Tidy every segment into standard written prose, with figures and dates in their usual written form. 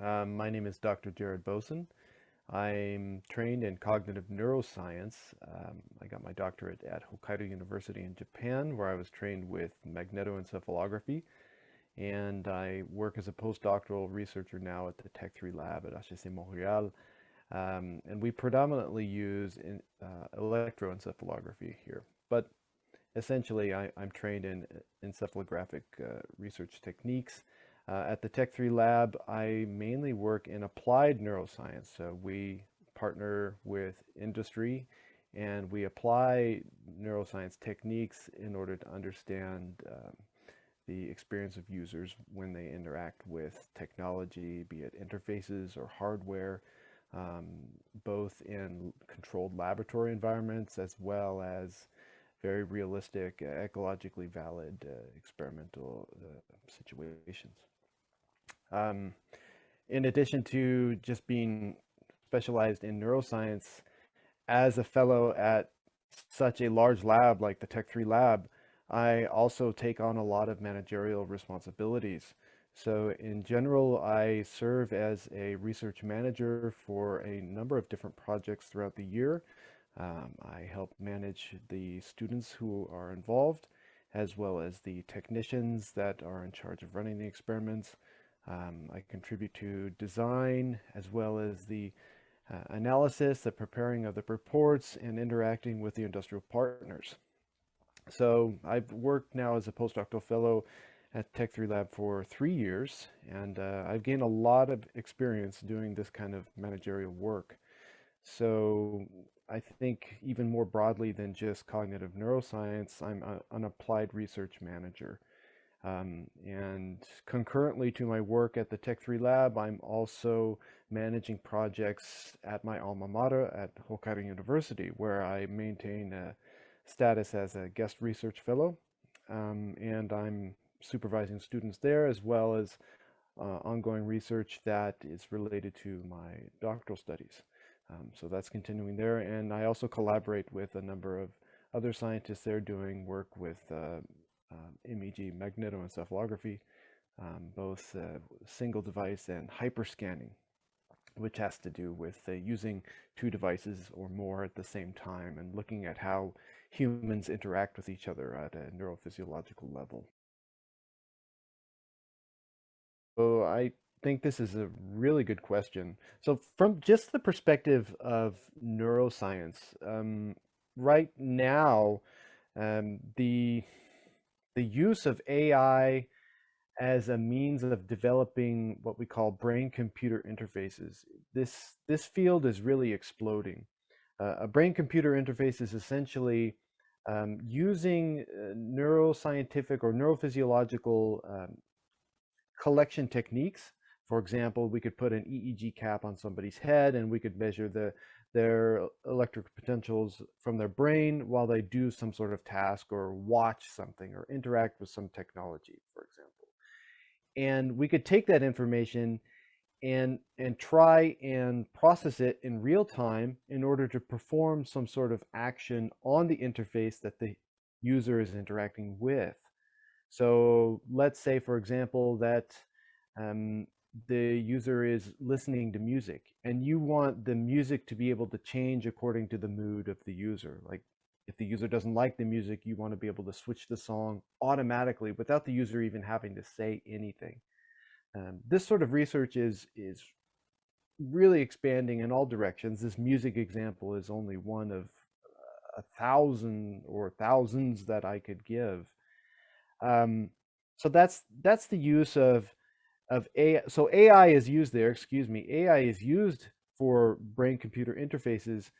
My name is Dr. Jared Boasen. I'm trained in cognitive neuroscience. I got my doctorate at Hokkaido University in Japan, where I was trained with magnetoencephalography, and I work as a postdoctoral researcher now at the Tech 3 lab at HEC Montréal. And we predominantly use electroencephalography here. But essentially, I'm trained in encephalographic research techniques. At the Tech 3 lab, I mainly work in applied neuroscience. So we partner with industry and we apply neuroscience techniques in order to understand the experience of users when they interact with technology, be it interfaces or hardware, um, both in controlled laboratory environments as well as very realistic, ecologically valid experimental situations. Um, in addition to just being specialized in neuroscience, as a fellow at such a large lab like the Tech 3 lab, I also take on a lot of managerial responsibilities. So in general, I serve as a research manager for a number of different projects throughout the year. I help manage the students who are involved, as well as the technicians that are in charge of running the experiments. I contribute to design, as well as the analysis, the preparing of the reports, and interacting with the industrial partners. So I've worked now as a postdoctoral fellow at Tech 3 Lab for 3 years, and I've gained a lot of experience doing this kind of managerial work. So I think even more broadly than just cognitive neuroscience, I'm an applied research manager. And concurrently to my work at the Tech 3 Lab, I'm also managing projects at my alma mater at Hokkaido University, where I maintain a status as a guest research fellow. And I'm supervising students there as well as ongoing research that is related to my doctoral studies. So that's continuing there. And I also collaborate with a number of other scientists there doing work with MEG, magnetoencephalography, both single device and hyperscanning, which has to do with using two devices or more at the same time and looking at how humans interact with each other at a neurophysiological level. So I think this is a really good question. So from just the perspective of neuroscience, right now, the use of AI as a means of developing what we call brain-computer interfaces, this field is really exploding. A brain-computer interface is essentially using neuroscientific or neurophysiological collection techniques. For example, we could put an EEG cap on somebody's head and we could measure their electric potentials from their brain while they do some sort of task or watch something or interact with some technology, for example. And we could take that information and try and process it in real time in order to perform some sort of action on the interface that the user is interacting with. So let's say, for example, that um, the user is listening to music and you want the music to be able to change according to the mood of the user. Like if the user doesn't like the music, you want to be able to switch the song automatically without the user even having to say anything. This sort of research is really expanding in all directions. This music example is only one of a thousand or thousands that I could give. Um, so that's the use of AI. So AI is used there, excuse me. AI is used for brain-computer interfaces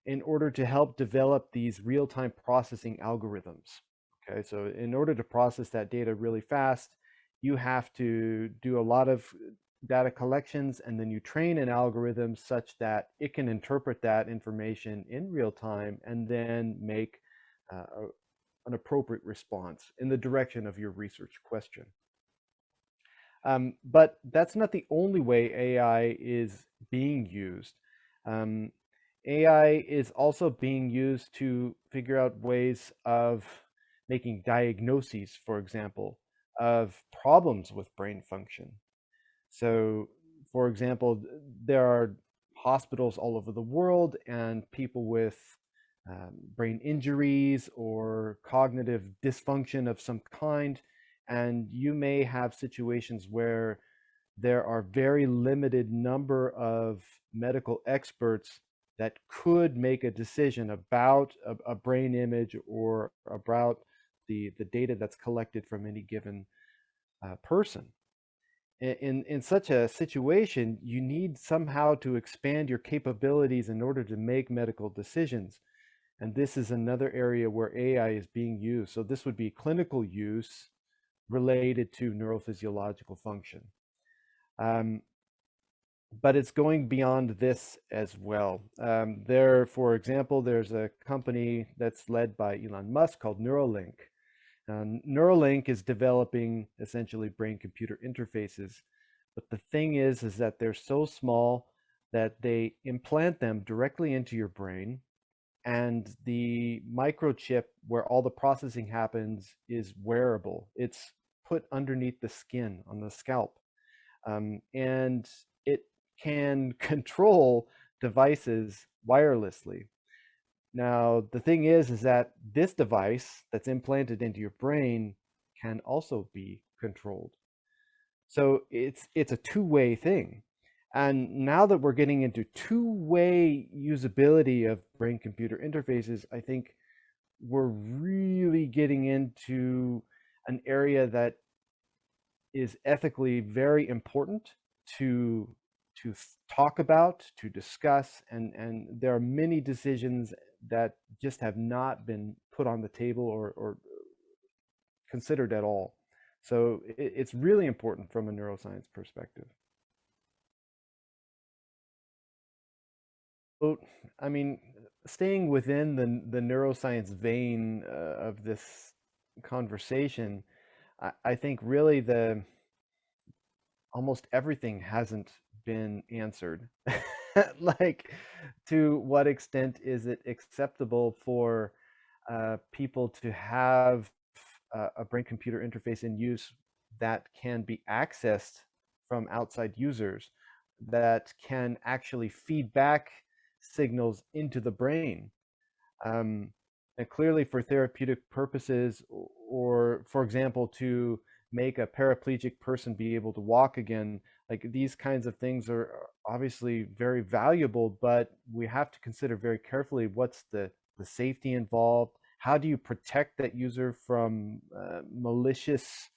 in order to help develop these real-time processing algorithms. Okay, so in order to process that data really fast, you have to do a lot of data collections and then you train an algorithm such that it can interpret that information in real time and then make an appropriate response in the direction of your research question. But that's not the only way AI is being used. Um, AI is also being used to figure out ways of making diagnoses, for example, of problems with brain function. So, for example, there are hospitals all over the world, and people with brain injuries or cognitive dysfunction of some kind, and you may have situations where there are very limited number of medical experts that could make a decision about a brain image or about the data that's collected from any given person. In such a situation, you need somehow to expand your capabilities in order to make medical decisions. And this is another area where AI is being used. So this would be clinical use related to neurophysiological function. But it's going beyond this as well. For example, there's a company that's led by Elon Musk called Neuralink. Neuralink is developing essentially brain-computer interfaces. But the thing is that they're so small that they implant them directly into your brain, and the microchip where all the processing happens is wearable. It's put underneath the skin on the scalp, and it can control devices wirelessly. Now, the thing is that this device that's implanted into your brain can also be controlled. So it's a two-way thing. And now that we're getting into two-way usability of brain-computer interfaces, I think we're really getting into an area that is ethically very important to talk about, to discuss, and there are many decisions that just have not been put on the table or considered at all. So it's really important from a neuroscience perspective. Well, I mean, staying within the neuroscience vein of this conversation, I think really almost everything hasn't been answered. Like, to what extent is it acceptable for people to have a brain-computer interface in use that can be accessed from outside users, that can actually feed back signals into the brain? Um, and clearly for therapeutic purposes, or for example, to make a paraplegic person be able to walk again, like these kinds of things are obviously very valuable, but we have to consider very carefully what's the safety involved. How do you protect that user from malicious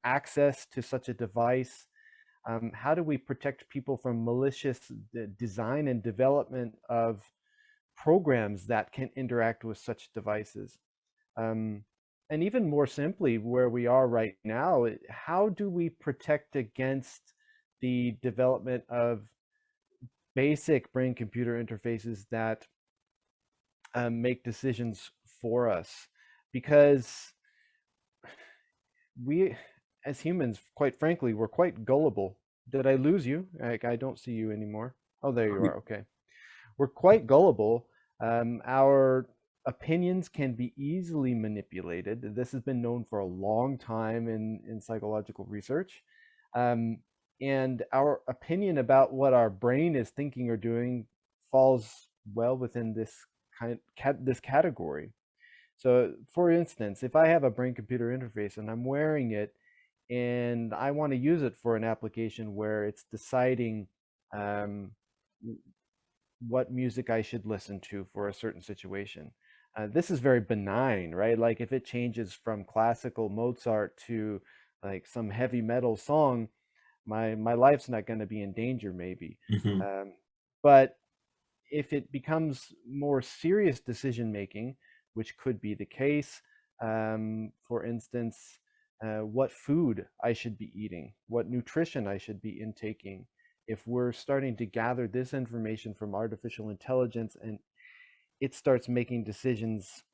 access to such a device? How do we protect people from malicious design and development of programs that can interact with such devices? Um, and even more simply, where we are right now, how do we protect against the development of basic brain-computer interfaces that make decisions for us? Because we, as humans, quite frankly, we're quite gullible. Did I lose you? I don't see you anymore. Oh, there you are. Okay. We're quite gullible. Our opinions can be easily manipulated. This has been known for a long time in psychological research. And our opinion about what our brain is thinking or doing falls well within this this category. So, for instance, if I have a brain-computer interface and I'm wearing it and I want to use it for an application where it's deciding um, what music I should listen to for a certain situation. This is very benign, right? Like if it changes from classical Mozart to like some heavy metal song, my life's not going to be in danger, maybe. Hmm. But if it becomes more serious decision making, which could be the case, for instance, what food I should be eating, what nutrition I should be intaking, if we're starting to gather this information from artificial intelligence and it starts making decisions,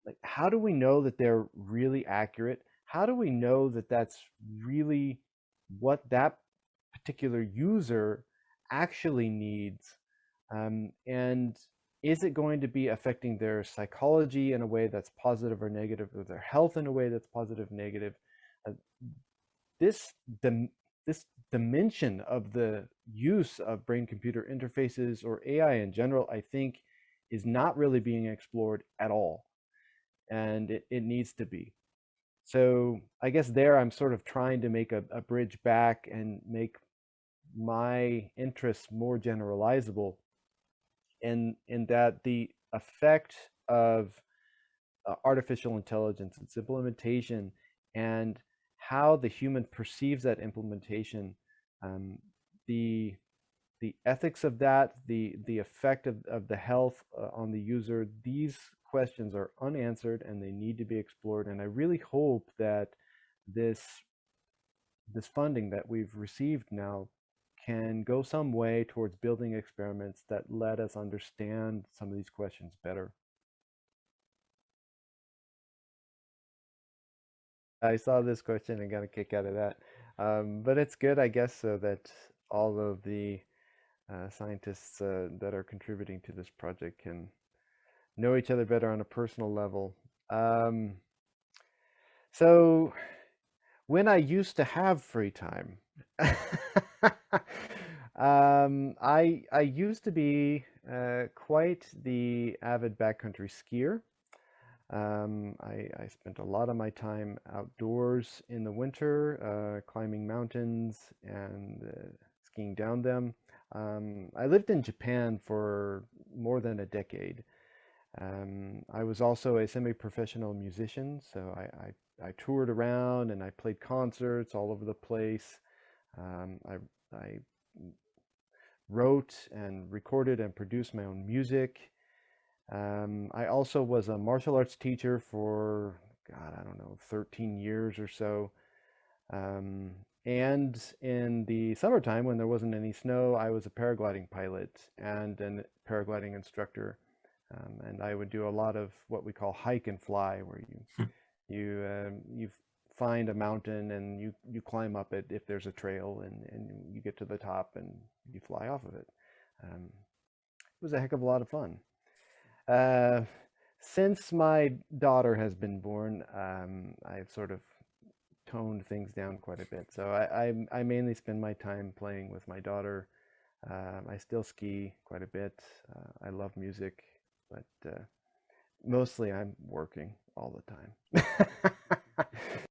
like how do we know that they're really accurate? How do we know that that's really what that particular user actually needs? And is it going to be affecting their psychology in a way that's positive or negative, or their health in a way that's positive, negative? Uh, this this dimension of the use of brain computer interfaces or AI in general, I think, is not really being explored at all. And it needs to be. So I guess there I'm sort of trying to make a bridge back and make my interests more generalizable in that the effect of artificial intelligence, its implementation, and how the human perceives that implementation, um, the the ethics of that, the effect of the health on the user, these questions are unanswered and they need to be explored. And I really hope that this this funding that we've received now can go some way towards building experiments that let us understand some of these questions better. I saw this question and got a kick out of that. But it's good, I guess, so that all of the scientists that are contributing to this project can know each other better on a personal level. Um, so when I used to have free time, I used to be quite the avid backcountry skier. I spent a lot of my time outdoors in the winter, climbing mountains and skiing down them. I lived in Japan for more than a decade. I was also a semi-professional musician, so I toured around and I played concerts all over the place. I wrote and recorded and produced my own music. I also was a martial arts teacher for, God, I don't know, 13 years or so. Um, and in the summertime, when there wasn't any snow, I was a paragliding pilot and a paragliding instructor. And I would do a lot of what we call hike and fly, where you find a mountain and you climb up it if there's a trail, and you get to the top and you fly off of it. It was a heck of a lot of fun. Uh, since my daughter has been born, I've sort of toned things down quite a bit. So I mainly spend my time playing with my daughter. I still ski quite a bit. I love music, but mostly I'm working all the time.